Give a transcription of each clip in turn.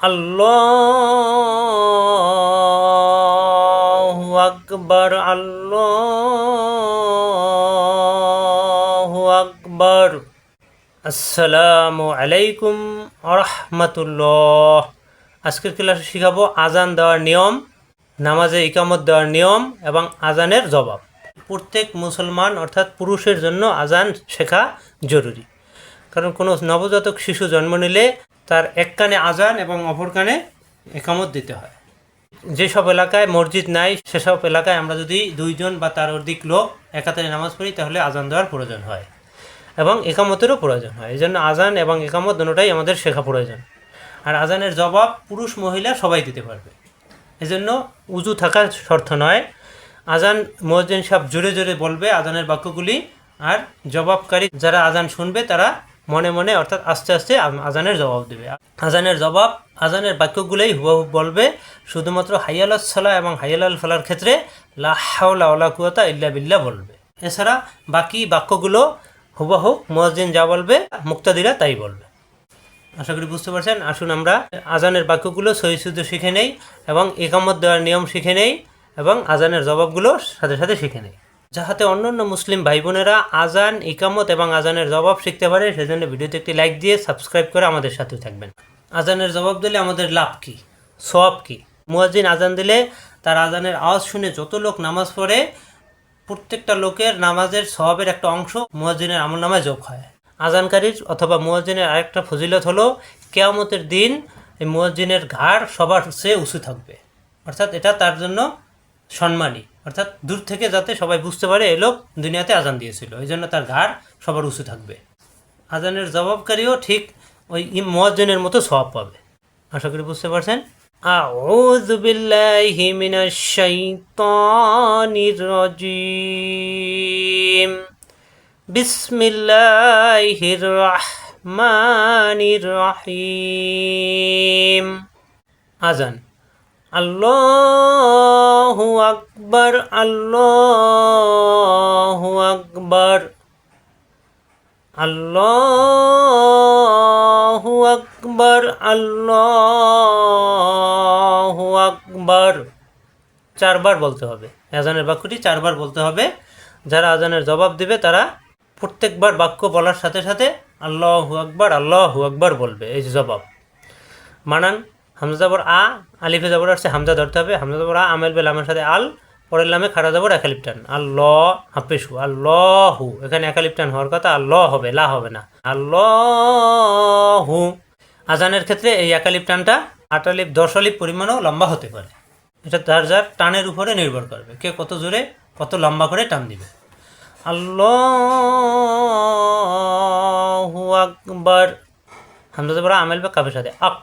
আল্লাহু আকবার, আল্লাহু আকবার। আসসালামু আলাইকুম রাহমাতুল্লাহ। আজকের ক্লাসে শিখাবো আজান দেওয়ার নিয়ম, নামাজে ইকামত দেওয়ার নিয়ম এবং আজানের জবাব। প্রত্যেক মুসলমান অর্থাৎ পুরুষের জন্য আজান শেখা জরুরি, কারণ কোনো নবজাতক শিশু জন্ম নিলে তার এক কানে আজান এবং অপর কানে ইকামত দিতে হয়। যেসব এলাকায় মসজিদ নাই সেসব এলাকায় আমরা যদি দুইজন বা তার অধিক লোক একাতারে নামাজ পড়ি তাহলে আজান দেওয়ার প্রয়োজন হয় এবং একামতেরও প্রয়োজন হয়। এই জন্য আজান এবং একামত দুটোটাই আমাদের শেখা প্রয়োজন। আর আজানের জবাব পুরুষ মহিলা সবাই দিতে পারবে, এজন্য উজু থাকার শর্ত নয়। আজান মুয়াজ্জিন সাহেব জোরে জোরে বলবে আজানের বাক্যগুলি, আর জবাবকারী যারা আজান শুনবে তারা মনে মনে অর্থাৎ আস্তে আস্তে আজানের জবাব দেবে। আজানের জবাব আজানের বাক্যগুলোই হুবহু বলবে, শুধুমাত্র হাইয়ালাস সালাহ এবং হাইয়ালাল ফালার ক্ষেত্রে লা হাওলা ওয়ালা কুওয়াতা ইল্লা বিল্লাহ বলবে। এছাড়া বাকি বাক্যগুলো হুবহু মুয়াজ্জিন যা বলবে মুক্তাদিরা তাই বলবে। আশা করি বুঝতে পারছেন। আসুন আমরা আজানের বাক্যগুলো সহি শুদ্ধ শিখে নেই এবং ইকামত দেওয়ার নিয়ম শিখে নেই এবং আজানের জবাবগুলো সাথে সাথে শিখে নেই, যাহাতে অন্যান্য মুসলিম ভাই বোনেরা আজান, ইকামত এবং আজানের জবাব শিখতে পারে। সেজন্য ভিডিওতে একটি লাইক দিয়ে সাবস্ক্রাইব করে আমাদের সাথে থাকবেন। আজানের জবাব দিলে আমাদের লাভ কী, সওয়াব কী? মুয়াজ্জিন আজান দিলে তার আজানের আওয়াজ শুনে যত লোক নামাজ পড়ে প্রত্যেকটা লোকের নামাজের সওয়াবের একটা অংশ মুয়াজ্জিনের আমলনামায় যোগ হয়। আজানকারীর অথবা মুয়াজ্জিনের আরেকটা ফজিলত হলো কিয়ামতের দিন এই মুয়াজ্জিনের ঘাড় সবার চেয়ে উঁচু থাকবে, অর্থাৎ এটা তার জন্য সম্মানী, অর্থাৎ দূর থেকে যাতে সবাই বুঝতে পারে এই লোক দুনিয়াতে আজান দিয়েছিল, এই জন্য তার ঘাড় সবার উঁচু থাকবে। আজানের জবাবকারীও ঠিক ওই মুয়াজ্জিনের মতো সওয়াব পাবে। আশা করি বুঝতে পারছেন। আউযু বিল্লাহি মিনাশ শাইতানির রাজীম। বিসমিল্লাহির রহমানির রহিম। আজান। আল্লাহু আকবার, আল্লাহু আকবার, আল্লাহু আকবার, আল্লাহু আকবার। চারবার বলতে হবে। আজানের বাক্যটি চারবার বলতে হবে। যারা আজানের জবাব দিবে তারা প্রত্যেকবার বাক্য বলার সাথে সাথে আল্লাহু আকবার, আল্লাহু আকবার বলবে। এই যে জবাব মানান, হামজা জবর আ, আলিফে জবর আসছে হামজা ধরতে হবে। হামজা জবর আ, আমেল বে লামের সাথে আল, পরের লামে খাড়া জবর একালিফ টান। আল্লাহ হাফেশু, আল্লাহু, এখানে একালিফ টান হওয়ার কথা, আল্লাহ হবে, লা হবে না। আল্লাহু। আজানের ক্ষেত্রে এই একালিফ টানটা 8 আলিফ 10 আলিফ পরিমাণও লম্বা হতে পারে। এটা যার যার টানের উপরে নির্ভর করবে, কে কত জোরে কত লম্বা করে টান দিবে। আল্লাহু আকবার। হামজা জবর আমেল বা কাফের সাথে আক,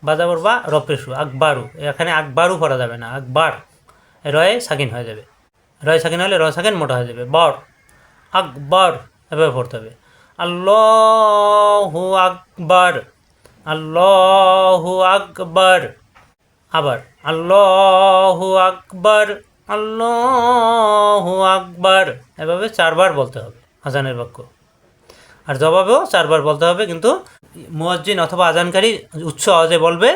বাজাবর বা রপেশু, আকবারু। এখানে আকবারু পড়া যাবে না, আকবার, রয়ে সাকিন হয়ে যাবে। রয়ে সাকিন হলে রয় সাকিন মোটা হয়ে যাবে। বর, আকবর, এভাবে পড়তে হবে। আল্লাহু আকবার, আল্লাহু আকবার। আবার আল্লাহু আকবার, আল্লাহু আকবার। এভাবে 4 বার বলতে হবে আজানের বাক্য। আর জবাবেও 4 বার বলতে হবে, কিন্তু মুয়াজ্জিন অথবা আজানকারী উচ্চ আওয়াজে বলবে,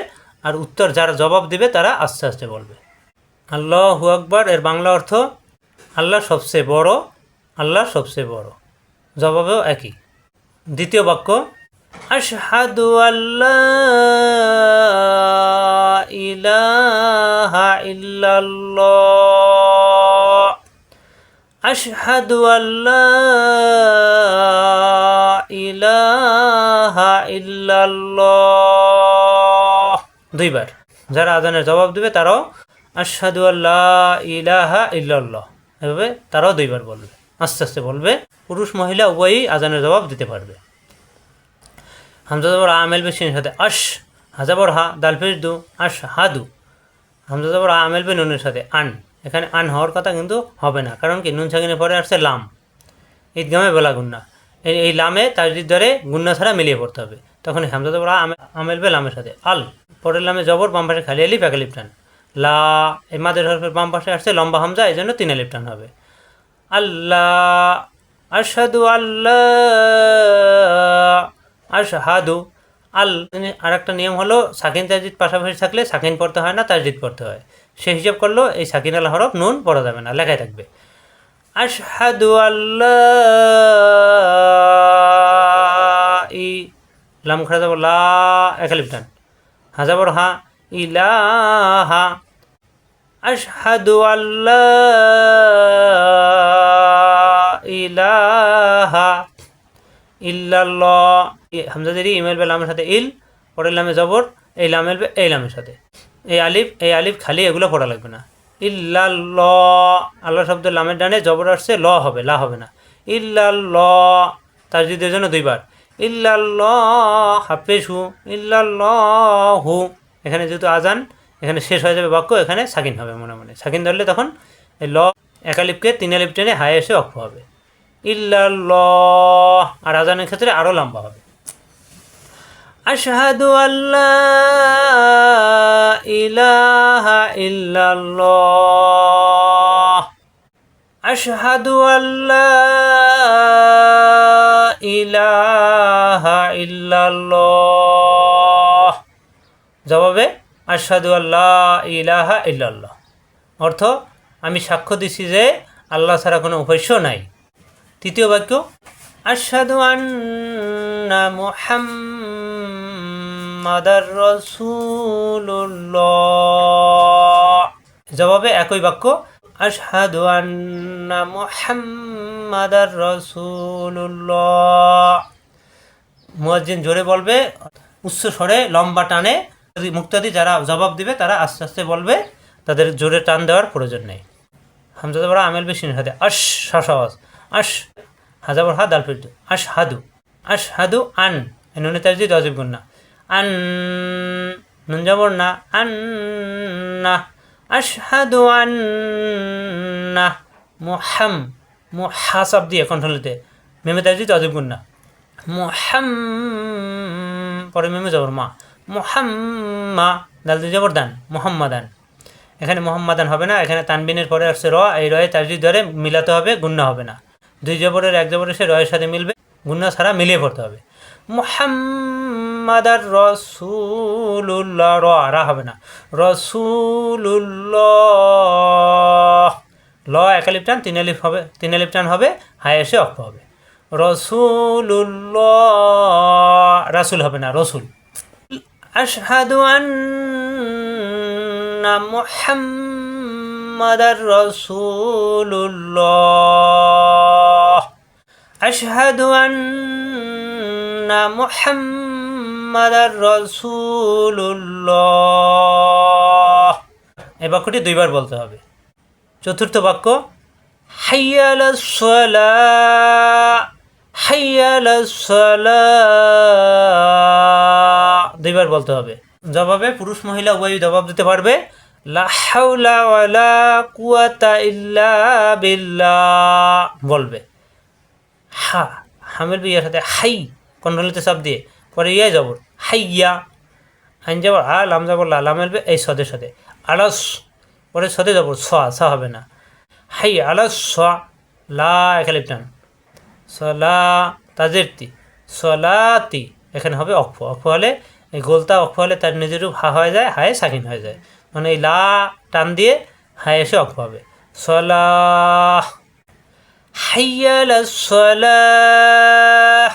আর উত্তর যারা জবাব দিবে তারা আস্তে আস্তে বলবে। আল্লাহু আকবার এর বাংলা অর্থ আল্লাহ সবচেয়ে বড়, আল্লাহ সবচেয়ে বড়। জবাবেও একই। দ্বিতীয় বাক্য আশহাদু আল্লা ইলাহা ইল্লাল্লাহ, আশহাদু আল্লা ইলাহা ইল্লাল্লাহ। 2 বার। যারা আজানের জবাব দিবে তারাও আশহাদু আল্লা ইলাহা ইল্লাল্লাহ, এভাবে তারাও 2 বার বলবে, আস্তে আস্তে বলবে। পুরুষ মহিলা উভয়ই আজানের জবাব দিতে পারবে। হামজা জবর আমেল বেশির সাথে আশ, হাজাবর হা, দাল পেশ দু, আশ হাদু। হামজা জবর আমেল বে নুনের সাথে আন, এখানে আন হওয়ার কথা কিন্তু হবে না, কারণ কি নুন সাকিনের পরে আসছে লাম, ঈদগামে বেলা গুন্না। এই লামে তাজদিদ ধরে গুন্না ছাড়া মিলিয়ে পড়তে হবে। তখন হামজা জবর আমেল বে লামের সাথে আল, পরের লামে জবর, বাম পাশে খালি আলিফ এক আলিফ টান। লা, এই মাদের হরফের বাম পাশে আসছে লম্বা হামজা, এই জন্য 3 আলিফ টান হবে। আল্লাহ, আশহাদু আল্লাহ, আশহাদু, আল। আর একটা নিয়ম হলো সাকিন তাজদিদ পাশাপাশি থাকলে সাকিন পড়তে হয় না, তাজদিদ পড়তে হয়। সে হিসাব করলেও এই সাকিন আল হরফ নুন পড়া যাবে না, লেখাই থাকবে। আশহাদু আল্লাহ ই লাম খাড়া যাব লা একালিফ টান, হাজাবর হা ইলাহা। আশহাদু আল্লাহ ইলাহা ইল্লাল্লাহ। হামজা জেরি ইমেল বে লামের সাথে ইল, পরের লামে জবর, এই লামের বে এই লামের সাথে, এই আলিফ খালি, এগুলো পড়া লাগবে না। ইল্লাল্লাহ, আল্লাহ শব্দ লামের ডানে জবর আসছে, ল হবে, লা হবে না। ইল্লাল্লাহ তাজদিদের জন্য দুইবার। ইল্লাল্লাহ হাফেজহু ইল্লাল্লাহু। এখানে যেহেতু আজান, এখানে শেষ হয়ে যাবে বাক্য, এখানে সাকিন হবে মনে মনে। সাকিন ধরলে তখন এই ল একালিপকে 3 আলিফ টেনে হায় এসে অক্ষ হবে। ইল্লাল্লাহ। আর আজানের ক্ষেত্রে আরও লম্বা হবে। আশহাদু আল্লাহ ইলাহা ইল্লাল্লাহ। আশহাদু আল্লাহ ইলাহা ইল্লাল্লাহ। জবাবে আশহাদু আল্লাহ ইলাহা ইল্লাল্লাহ, অর্থ আমি সাক্ষ্য দিছি যে আল্লাহ ছাড়া কোনো উপাস্য নাই। তৃতীয় বাক্য আশহাদু আন্না মুহাম্মাদার রাসূলুল্লাহ। জবাবে একই বাক্য আশহাদু আন্না মুহাম্মাদার রাসূলুল্লাহ। মুয়াজ্জিন জোরে বলবে, উচ্চ স্বরে লম্বা টানে। মুক্তাদি যারা জবাব দিবে তারা আস্তে আস্তে বলবে, তাদের জোরে টান দেওয়ার প্রয়োজন নেই। হামজা জবর আমেল বেশির সাথে আশ শাসাওয়াজ আশ, হাজাবর হা দাল ফিরত আশহাদু। আশহাদু আন, নুনে তাজদিদ ওয়াজিব গুন্না। আন নুন জবর না, আন্না। আশহাদু আন্না মুহাসাব দিয়ে কন্ট্রোলতে, মেমে তাজদিদ ওয়াজিব গুন্না। পরে মেমে জবর মা, মুহাম্মা দাল দিয়ে জবর দান, মুহাম্মাদান। এখানে মুহাম্মাদান হবে না, এখানে তানবিনের পরে আসছে র, এই রয়ে তাজদিদ ধরে মিলাতে হবে, গুন্না হবে না। 2 জবরের 1 জবর এসে রয়ের সাথে মিলবে, গুন্না ছাড়া মিলিয়ে পড়তে হবে। মুহাম্মাদার রাসূলুল্লাহ, রা হবে না, রাসূলুল্লাহ। ল একালিফ টান, 3 আলিফ হবে, 3 আলিফ টান হবে, হায় এসে অক্ষ হবে। রাসূলুল্লাহ, রাসূল হবে না, রসুল। আশহাদু আন্না মুহাম্মাদার রাসূলুল্লাহ। আশহাদু আন্না মুহাম্মাদার রাসূলুল্লাহ। এই বাক্যটি 2 বার বলতে হবে। চতুর্থ বাক্য হাইয়া আলাস সালাহ, হাইয়া আলাস সালাহ, 2 বার বলতে হবে। জবাবে পুরুষ মহিলা উভয়ই জবাব দিতে পারবে। লা হাওলা ওয়ালা কুওয়াতা ইল্লা বিল্লাহ বলবে। হা হামেল বিয়ার সাথে হাই কন্ট্রোলিতে চাপ দিয়ে, পরে ইয়া জবর হাইয়া, আইন জবর আ, লাম জবর লা, লাম মেলবে এই সদের সাথে। আলাস, পরে সদে জবর সা হবে না। হাই আলাস লা একালিফ টান, সলা তাজেরতি সলাতি, এখানে হবে অক্ষ। অক্ষ হলে এই গোলতা অক্ষ হলে তার নিজের রূপ হা হয়ে যায়, হায় সাকিন হয়ে যায়, মানে এই লা টান দিয়ে হায় এসে অক্ষ হবে। সলাহ, হাইয়া আলাস সালাহ,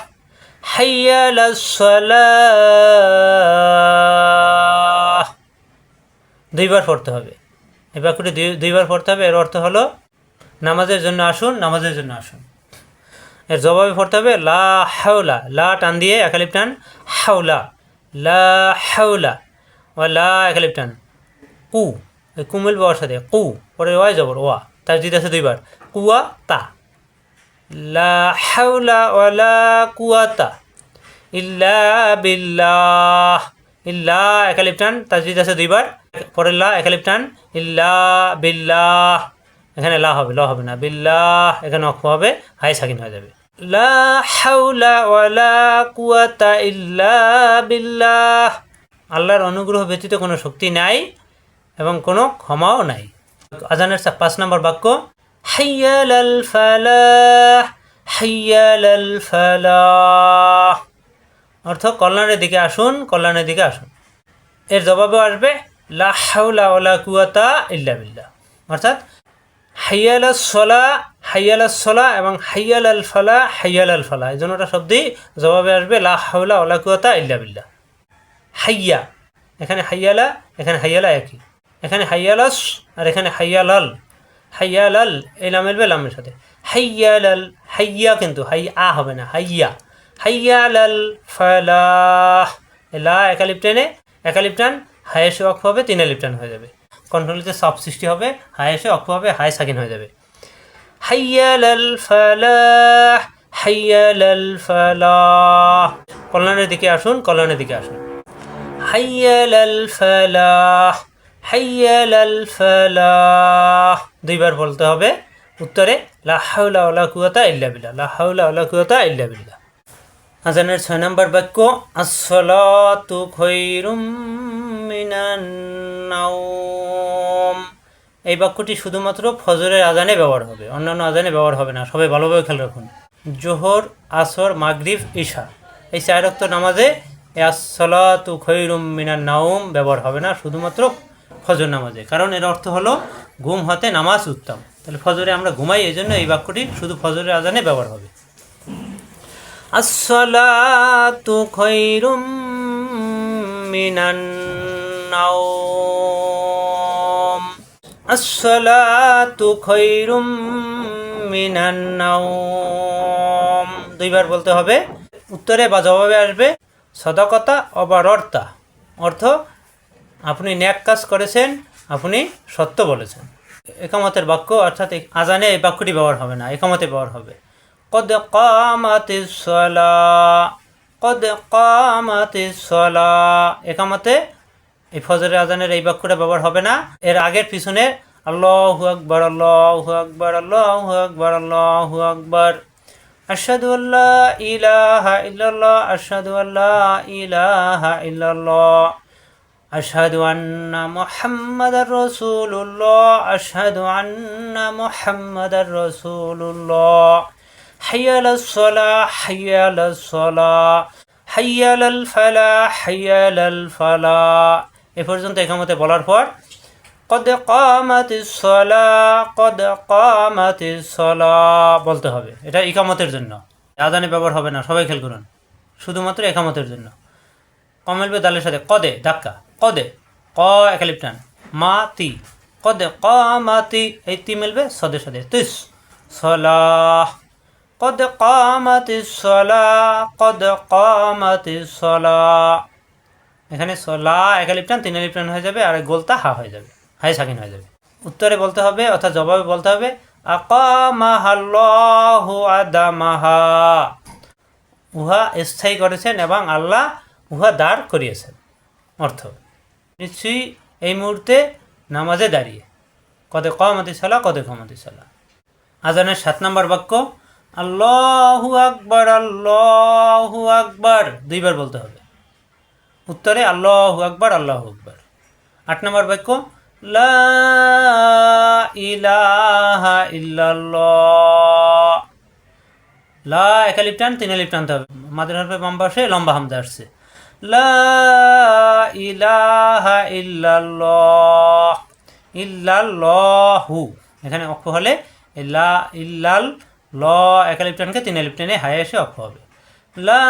হাইয়া আলাস সালাহ। 2 বার পড়তে হবে। এই বাক্যটি 2 বার পড়তে হবে। এর অর্থ হলো নামাজের জন্য আসুন, নামাজের জন্য আসুন। এর জবাবে পড়তে হবে লা হাওলা, লা টান দিয়ে একালিফ টান, হাওলা, লা হাওলা, ও লা একালিফ টান, কু, কুমিল বাবার সাথে কু, পরে ওয়াই জবর ওয়া, তাজদিদ আছে 2 বার, কুয়া তা। লা হাওলা ওয়ালা কুওয়াতা ইল্লা বিল্লাহ। ইল্লা একালিফ টান, তাজদিদ আছে 2 বার, পরে লা একালিফ টান, ইল্লা বিল্লাহ। এখানে লা হবে, ল হবে না, বিল্লাহ এখানে অক্ষ হবে, হাই সাকিন হয়ে যাবে। লা হাওলা ওয়ালা কুওয়াতা ইল্লা বিল্লাহ। আল্লাহর অনুগ্রহ ব্যতীত কোনো শক্তি নাই এবং কোনো ক্ষমাও নাই। আজানের 5 নম্বর বাক্য হাইয়া আলাল ফালাহ, হাইয়া আলাল ফালাহ, অর্থ কল্যাণের দিকে আসুন, কল্যাণের দিকে আসুন। এর জবাবে আসবে লা হাওলা ওয়ালা কুওয়াতা ইল্লা বিল্লাহ, অর্থাৎ হাইয়ালাস সলা, হাইয়ালাস সলা এবং হাইয়ালাল ফালা, হাইয়ালাল ফালা, এই জন্যটা শব্দই জবাবে আসবে লা হাওলা ওয়ালা কুওয়াতা ইল্লা বিল্লাহ। হাইয়া, এখানে হাইয়ালা, এখানে হাইয়ালা একই, এখানে হাইয়ালাস আর এখানে হাইয়ালাল, হাইয়ালাল এই লাম মিলবে লামের সাথে, হাইয়ালাল, হাইয়া কিন্তু হাইয়া হবে না, হাইয়া, হাইয়ালাল ফালাহ, লা একালিপ টেনে, একালিপ টান, হায়েসে অক্ষ হবে, তিন আলিপ টান হয়ে যাবে, কন্ট্রোলিতে সব সৃষ্টি হবে, হায়েসে অক্ষ হবে, হায় সাকিন হয়ে যাবে। হাইয়ালাল ফালাহ, হাইয়ালাল ফালাহ, কল্যাণের দিকে আসুন, কল্যাণের দিকে আসুন। হাইয়ালাল ফালাহ, হাইয়ালাল ফালাহ, দুইবার বলতে হবে উত্তরে লা হাওলা ওয়ালা কুওয়াতা ইল্লা বিল্লাহ, লা হাওলা ওয়ালা কুওয়াতা ইল্লা বিল্লাহ। আজানের 6 নম্বর বাক্য আসসালাতু খায়রুম মিনান নাওম। এই বাক্যটি শুধুমাত্র ফজরের আজানে ব্যবহার হবে, অন্যান্য আজানে ব্যবহার হবে না, সবাই ভালোভাবে খেয়াল রাখুন। জোহর, আসর, মাগরিব, ইশা এই 4 ওয়াক্ত নামাজে আসসালাতু খায়রুম মিনান নাওম ব্যবহার হবে না, শুধুমাত্র ফজর নামাজে, কারণ এর অর্থ হলো ঘুম হতে নামাজ উত্তম। তাহলে ফজরে আমরা ঘুমাই, এই জন্য এই বাক্যটি শুধু ফজরের আজানে ব্যবহার হবে। আসসালাতু খায়রুম মিনান নাওম, আসসালাতু খায়রুম মিনান নাওম, দুইবার বলতে হবে। উত্তরে বা জবাবে আসবে সদাকতা অবারর্তা, অর্থ আপনি ন্যাক কাজ করেছেন, আপনি সত্য বলেছেন। একামতের বাক্য, অর্থাৎ আজানে এই বাক্যটি ব্যবহার হবে না, একামতে ব্যবহার হবে। কদ কামাতিস সালাহ, কদ কামাতিস সালাহ, একামতে এই ফজরের আজানের এই বাক্যটা ব্যবহার হবে না। এর আগের পিছনে আল্লাহু আকবার, আল্লাহু আকবার, আল্লাহু আকবার, আল্লাহু আকবার, আশহাদু আল্লা ইলাহা ইল্লাল্লাহ, আশহাদু আল্লা ইলাহা ইল্লাল্লাহ, আশহাদু আন্না মুহাম্মাদার রাসূলুল্লাহ, আশহাদু আন্না মুহাম্মাদার রাসূলুল্লাহ, হাইয়ালাস সালাহ, হাইয়ালাস সালাহ, হাইয়ালাল ফালাহ, হাইয়ালাল ফালাহ। এ পর্যন্ত একামতে বলার পর কদ কামাতিস সালাহ, কদ কামাতিস সালাহ বলতে হবে। এটা ইকামতের জন্য, আজানে ব্যবহার হবে না, সবাই খেয়াল করুন, শুধুমাত্র একামতের জন্য। কমেলবে দালের সাথে কদে ধাক্কা, কদে, ক একালিপ টান, মা তি, কদে কামাতি, এই তি মিলবে সদের সাথে, তিস সালাহ, কদ কামাতিস সালাহ, কদ কামাতিস সালাহ, এখানে সলা একালিপ টান, তিন আলিপ টান হয়ে যাবে, আর গোলতা হা হয়ে যাবে, হাই সাকিন হয়ে যাবে। উত্তরে বলতে হবে, অর্থাৎ জবাবে বলতে হবে আকামাহাল্লাহু আদামাহা, উহা স্থায়ী করেছেন এবং আল্লাহ উহা দাঁড় করিয়েছেন, অর্থ নিশ্চয়ই এই মুহূর্তে নামাজে দাঁড়িয়ে। কদে কামাতি সালাহ, কদে কামাতি সালাহ। আজানের 7 নম্বর বাক্য আল্লাহু আকবার, আল্লাহু আকবার, দুইবার বলতে হবে। উত্তরে আল্লাহু আকবার, আল্লাহু আকবার। 8 নম্বর বাক্য লা ইলাহা ইল্লাল্লাহ, লা একালিপ টান, তিন আলিপ টানতে হবে, মাদের হরফে বাম পাশে লম্বা হামজা আসছে, লা ইলাহা ইল্লাল্লাহ, ইল্লাল্লাহু, এখানে অক্ষ হলে লা ইল্লাল, ল একালিপ টানকে তিন আলিপ টানে হায় এসে অক্ষ হবে, লা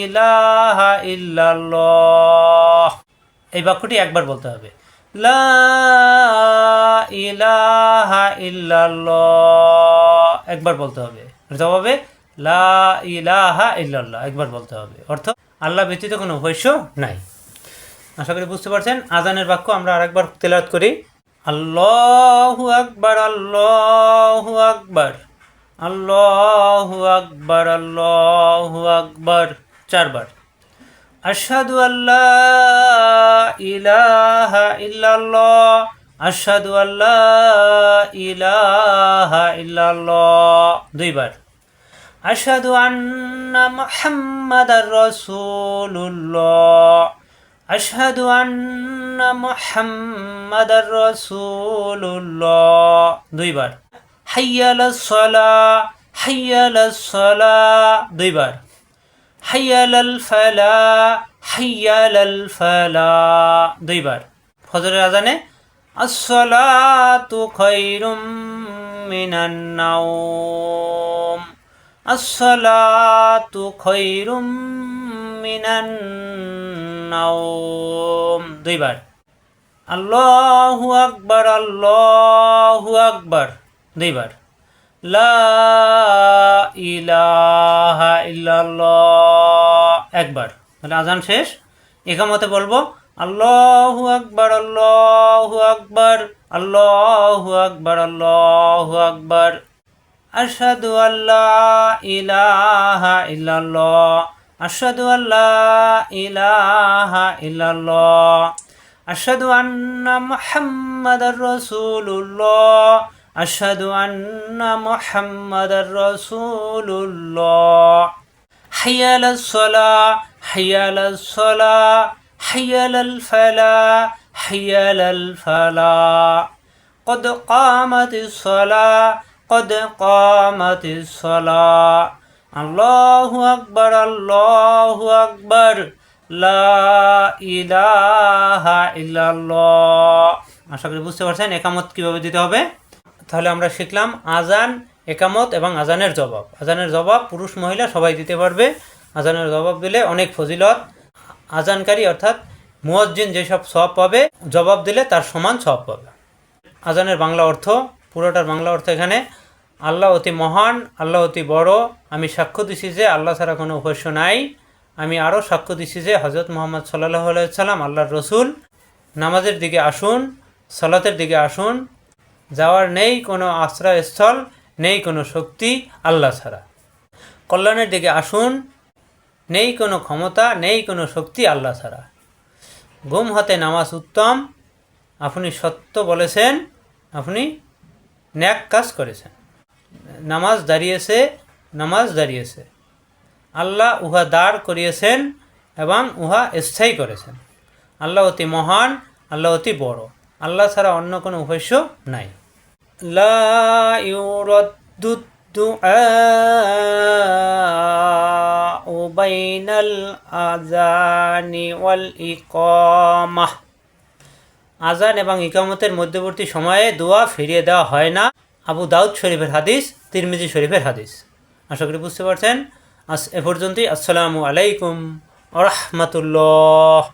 ইলাহা ইল্লাল্লাহ। এই বাক্যটি একবার বলতে হবে, লা ইলাহা ইল্লাল্লাহ, একবার বলতে হবে। জবাবে লা ইলাহা ইল্লাল্লাহ, একবার বলতে হবে, অর্থ আল্লাহ ব্যতীত কোনো উপাস্য নাই। আশা করি বুঝতে পারছেন। আজানের বাক্য আমরা আরেকবার তেলাওয়াত করি। আল্লাহু আকবার, আল্লাহু আকবার, আল্লাহু আকবার, আল্লাহু আকবার, 4 বার। আশহাদু আল্লা ইলাহা ইল্লাল্লাহ, আশহাদু আল্লা ইলাহা ইল্লাল্লাহ, 2 বার। আশহাদু আন্না মুহাম্মাদার রাসূলুল্লাহ, আশহাদু আন্না মুহাম্মাদার রাসূলুল্লাহ, 2 বার। হাইয়ালাস সালাহ, হাইয়ালাস সালাহ, 2 বার। হাইয়া আলাল ফালা, হাইয়া আলাল ফালা। দুইবার। ফজরের আজানে আসসালাতু খায়রুম মিনান নাওম, আসসালাতু খায়রুম মিনান নাওম। দুইবার। আল্লাহু আকবার, আল্লাহু আকবার। দুইবার। লা ইলাহা ইল্লাল্লাহ, একবার। তাহলে আজান শেষ। ইকামতে বলবো আল্লাহু আকবার, আল্লাহু আকবার, আল্লাহু আকবার, আল্লাহু আকবার। আশহাদু আল্লা ইলাহা ইল্লাল্লাহ, আশহাদু আল্লা ইলাহা ইল্লাল্লাহ, আশহাদু আন্না মুহাম্মাদার রাসূলুল্লাহ, আশহাদু আন্না মুহাম্মাদার রাসূলুল্লাহ। হাইয়া আলাস সালাহ, হাইয়া আলাস সালাহ, হাইয়া আলাল ফালাহ, হাইয়া আলাল ফালাহ। قد قامت الصلاة، قد قامت الصلاة। الله أكبر، الله أكبر، لا إله إلا الله। আশা করি বুঝতে পারছেন একামত কিভাবে দিতে হবে। তাহলে আমরা শিখলাম আজান, একামত এবং আজানের জবাব। আজানের জবাব পুরুষ মহিলা সবাই দিতে পারবে। আজানের জবাব দিলে অনেক ফজিলত। আজানকারী অর্থাৎ মুয়াজ্জিন যেসব সওয়াব পাবে, জবাব দিলে তার সমান সওয়াব পাবে। আজানের বাংলা অর্থ, পুরোটার বাংলা অর্থ এখানে: আল্লাহ অতি মহান, আল্লাহ অতি বড়। আমি সাক্ষ্য দিছি যে আল্লাহ ছাড়া কোনো উপাস্য নাই। আমি আরও সাক্ষ্য দিছি যে হযরত মুহাম্মদ সাল্লাল্লাহু আলাইহি সাল্লাম আল্লাহর রসুল। নামাজের দিকে আসুন, সালাতের দিকে আসুন। যাওয়ার নেই কোনো আশ্রয়স্থল, নেই কোনো শক্তি আল্লাহ ছাড়া। কল্যাণের দিকে আসুন, নেই কোনো ক্ষমতা, নেই কোনো শক্তি আল্লাহ ছাড়া। ঘুম হতে নামাজ উত্তম। আপনি সত্য বলেছেন, আপনি ন্যাক কাজ করেছেন। নামাজ দাঁড়িয়েছে, নামাজ দাঁড়িয়েছে। আল্লাহ উহা দাঁড় করিয়েছেন এবং উহা স্থায়ী করেছেন। আল্লাহ অতি মহান, আল্লাহ অতি বড়। আল্লাহ ছাড়া অন্য কোনো উপাস্য নাই। লা ইউরাদ্দু দুআউ বাইনাল আযানি ওয়াল ইকামাহ। আজান এবং ইকামতের মধ্যবর্তী সময়ে দোয়া ফিরিয়ে দেওয়া হয় না। আবু দাউদ শরীফের হাদিস, তিরমিজি শরীফের হাদিস। আশা করি বুঝতে পারছেন। এ পর্যন্তই। আসসালামু আলাইকুম ওয়া রাহমাতুল্লাহ।